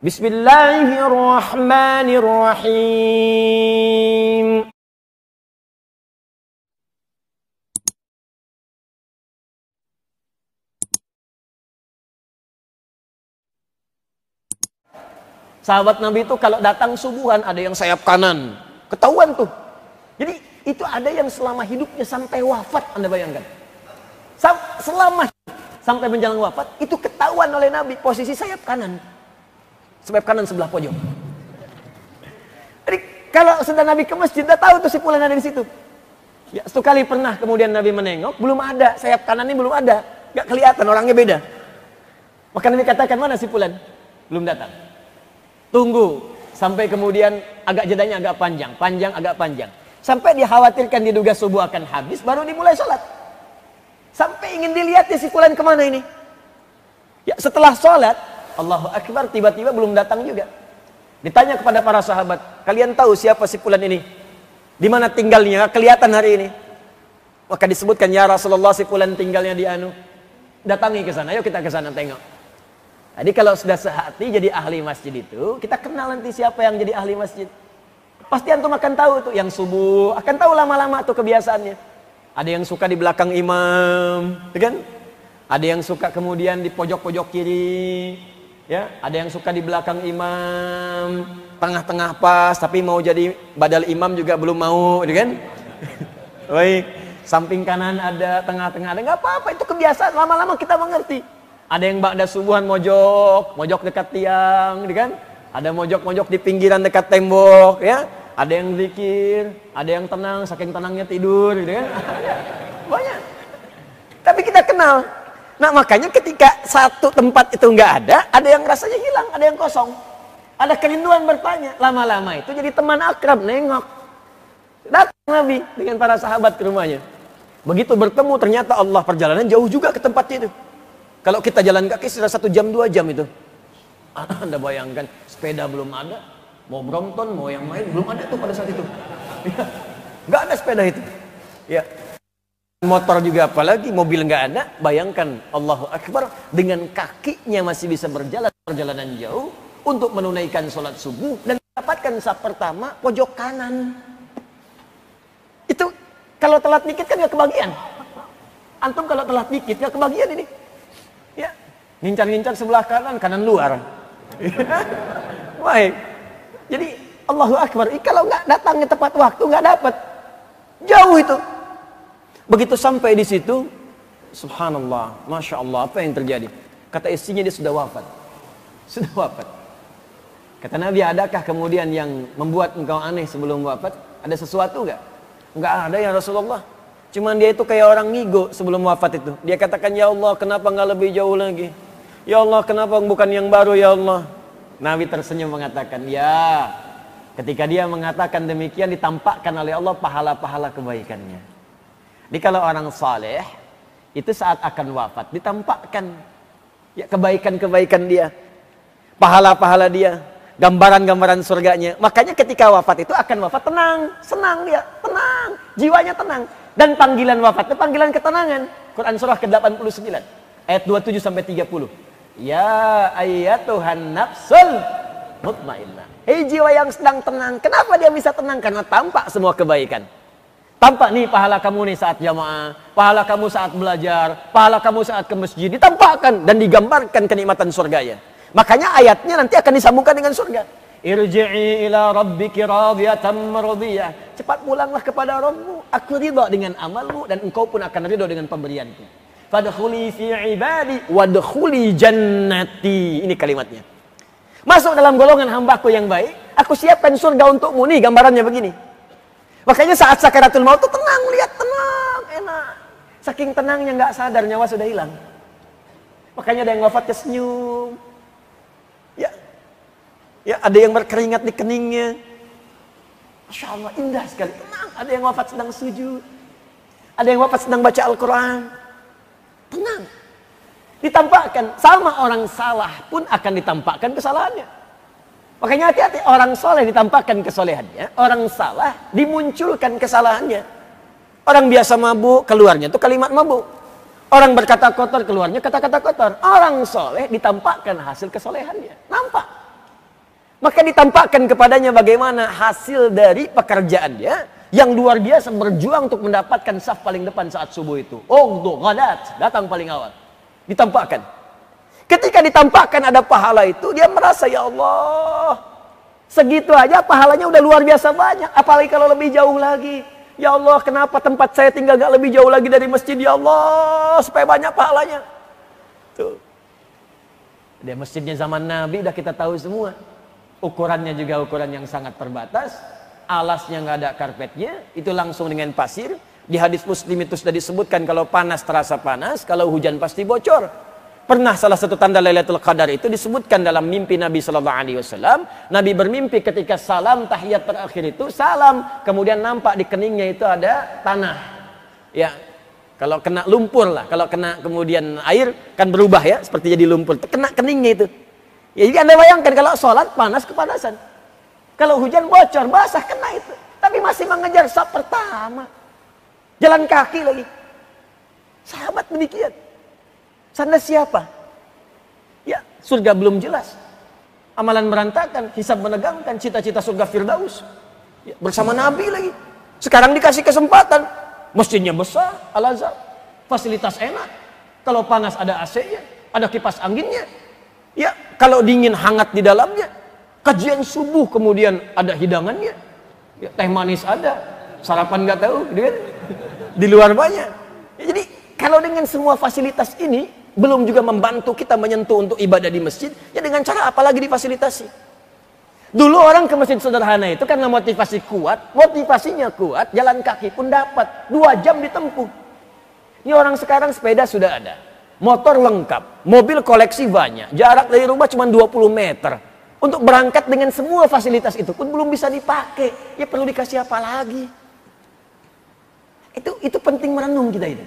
Bismillahirrahmanirrahim. Sahabat Nabi itu kalau datang subuhan ada yang sayap kanan, ketahuan tuh. Jadi itu ada yang selama hidupnya sampai wafat, Anda bayangkan. Selama sampai menjelang wafat itu ketahuan oleh Nabi posisi sayap kanan. Sayap kanan sebelah pojok. Jadi kalau sudah Nabi ke masjid, dah tahu tuh si fulan ada di situ. Ya, satu kali pernah kemudian Nabi menengok, belum ada, sayap kanan ini belum ada, nggak kelihatan, orangnya beda. Maka Nabi katakan, mana si fulan? Belum datang. Tunggu sampai kemudian agak jedanya agak panjang agak panjang. Sampai dikhawatirkan diduga subuh akan habis, baru dimulai sholat. Sampai ingin dilihat si fulan kemana ini. Ya, setelah sholat, Allahu Akbar, tiba-tiba belum datang juga. Ditanya kepada para sahabat, kalian tahu siapa si fulan ini? Di mana tinggalnya? Kelihatan hari ini. Maka disebutkan, ya Rasulullah, si fulan tinggalnya di anu. Datangi ke sana, yuk kita ke sana tengok. Jadi kalau sudah sehati jadi ahli masjid itu, kita kenal nanti siapa yang jadi ahli masjid. Pasti antum akan tahu tuh, yang subuh akan tahu lama-lama tuh kebiasaannya. Ada yang suka di belakang imam, kan? Ada yang suka kemudian di pojok-pojok kiri, ya. Ada yang suka di belakang imam, tengah-tengah pas, tapi mau jadi badal imam juga belum mau, kan? Baik, samping kanan ada, tengah-tengah ada, nggak apa-apa, itu kebiasaan. Lama-lama kita mengerti. Ada yang ba'da subuhan mojok dekat tiang, kan? Ada mojok di pinggiran dekat tembok, ya. Ada yang zikir, ada yang tenang, saking tenangnya tidur, gitu kan? Banyak. Tapi kita kenal. Nah, makanya ketika satu tempat itu nggak ada yang rasanya hilang, ada yang kosong. Ada kerinduan bertanya. Lama-lama itu jadi teman akrab, nengok. Datang Nabi dengan para sahabat ke rumahnya. Begitu bertemu, ternyata Allah perjalanan jauh juga ke tempatnya itu. Kalau kita jalan kaki sudah 1 jam 2 jam itu. Anda bayangkan, sepeda belum ada, mau Brompton, mau yang lain belum ada tuh pada saat itu. Nggak ada sepeda itu. Ya. Motor juga apalagi, mobil nggak ada. Bayangkan, Allahu Akbar, dengan kakinya masih bisa berjalan perjalanan jauh untuk menunaikan sholat subuh dan mendapatkan saf pertama pojok kanan. Itu kalau telat dikit kan nggak kebagian. Antum kalau telat dikit nggak kebagian ini. Ya, ngincar sebelah kanan luar. Baik. Jadi Allahu Akbar, kalau nggak datangnya tepat waktu nggak dapat. Jauh itu. Begitu sampai di situ, subhanallah, masya Allah, apa yang terjadi? Kata istrinya, dia sudah wafat. Sudah wafat. Kata Nabi, adakah kemudian yang membuat engkau aneh sebelum wafat? Ada sesuatu nggak? Nggak ada ya Rasulullah. Cuman dia itu kayak orang ngigo sebelum wafat itu. Dia katakan, ya Allah, kenapa nggak lebih jauh lagi? Ya Allah, kenapa bukan yang baru ya Allah? Nabi tersenyum mengatakan, ya. Ketika dia mengatakan demikian, ditampakkan oleh Allah pahala-pahala kebaikannya. Jadi kalau orang saleh itu saat akan wafat ditampakkan ya kebaikan-kebaikan dia, pahala-pahala dia, gambaran-gambaran surganya. Makanya ketika wafat itu akan wafat tenang, senang dia, tenang, jiwanya tenang. Dan panggilan wafat itu panggilan ketenangan. Quran surah ke-89 ayat 27 sampai 30. Ya ayyatuhan nafsul mutmainnah. Hei jiwa yang sedang tenang. Kenapa dia bisa tenang? Karena tampak semua kebaikan. Tampak nih pahala kamu nih saat jamaah, pahala kamu saat belajar, pahala kamu saat ke masjid, ditampakkan dan digambarkan kenikmatan surganya. Makanya ayatnya nanti akan disambungkan dengan surga. Irji'i ila rabbiki radiyatan mardiyah. Cepat pulanglah kepada Rabbmu, aku ridha dengan amalmu dan engkau pun akan ridha dengan pemberianku. Fadkhuli fi ibadi wadkhuli jannati. Ini kalimatnya. Masuk dalam golongan hambaku yang baik, aku siapkan surga untukmu. Nih gambarannya begini. Makanya saat sakaratul maut itu tenang, lihat tenang, enak. Saking tenangnya nggak sadar nyawa sudah hilang. Makanya ada yang wafatnya senyum. Ya, ada yang berkeringat di keningnya. Masya Allah, indah sekali, tenang. Ada yang wafat sedang sujud. Ada yang wafat sedang baca Al-Quran. Tenang. Ditampakkan, sama orang salah pun akan ditampakkan kesalahannya. Makanya hati-hati, orang soleh ditampakkan kesolehannya, orang salah dimunculkan kesalahannya. Orang biasa mabuk, keluarnya itu kalimat mabuk. Orang berkata kotor, keluarnya kata-kata kotor. Orang soleh ditampakkan hasil kesolehannya. Nampak. Maka ditampakkan kepadanya bagaimana hasil dari pekerjaannya yang luar biasa, berjuang untuk mendapatkan saf paling depan saat subuh itu. Ghadat, datang paling awal. Ditampakkan. Ketika ditampakkan ada pahala itu, dia merasa, ya Allah, segitu aja pahalanya udah luar biasa banyak. Apalagi kalau lebih jauh lagi. Ya Allah, kenapa tempat saya tinggal gak lebih jauh lagi dari masjid? Ya Allah, supaya banyak pahalanya. Tuh. Dia masjidnya zaman Nabi udah kita tahu semua. Ukurannya juga ukuran yang sangat terbatas. Alasnya nggak ada karpetnya. Itu langsung dengan pasir. Di hadis Muslim itu sudah disebutkan kalau panas terasa panas, kalau hujan pasti bocor. Pernah salah satu tanda Lailatul Qadar itu disebutkan dalam mimpi Nabi Sallallahu Alaihi Wasallam. Nabi bermimpi ketika salam tahiyat terakhir itu salam, kemudian nampak di keningnya itu ada tanah. Ya, kalau kena lumpur lah, kalau kena kemudian air kan berubah ya, seperti jadi lumpur. Kena keningnya itu. Ya, jadi Anda bayangkan kalau sholat panas kepanasan, kalau hujan bocor basah kena itu. Tapi masih mengejar saf pertama, jalan kaki lagi. Sahabat demikian. Sana siapa? Ya, surga belum jelas. Amalan berantakan, hisab menegangkan, cita-cita surga Firdaus. Ya, bersama Nabi lagi. Sekarang dikasih kesempatan. Masjidnya besar, Al-Azhar. Fasilitas enak. Kalau panas ada AC-nya, ada kipas anginnya. Ya, kalau dingin hangat di dalamnya. Kajian subuh kemudian ada hidangannya. Ya, teh manis ada. Sarapan nggak tahu, gitu kan? Di luar banyak. Ya, jadi kalau dengan semua fasilitas ini belum juga membantu kita menyentuh untuk ibadah di masjid, ya dengan cara apa lagi difasilitasi? Dulu orang ke masjid sederhana itu karena motivasinya kuat, jalan kaki pun dapat, 2 jam ditempuh. Ini orang sekarang sepeda sudah ada, motor lengkap, mobil koleksi banyak, jarak dari rumah cuma 20 meter. Untuk berangkat dengan semua fasilitas itu pun belum bisa dipakai, ya perlu dikasih apa lagi? Itu penting merenung kita itu.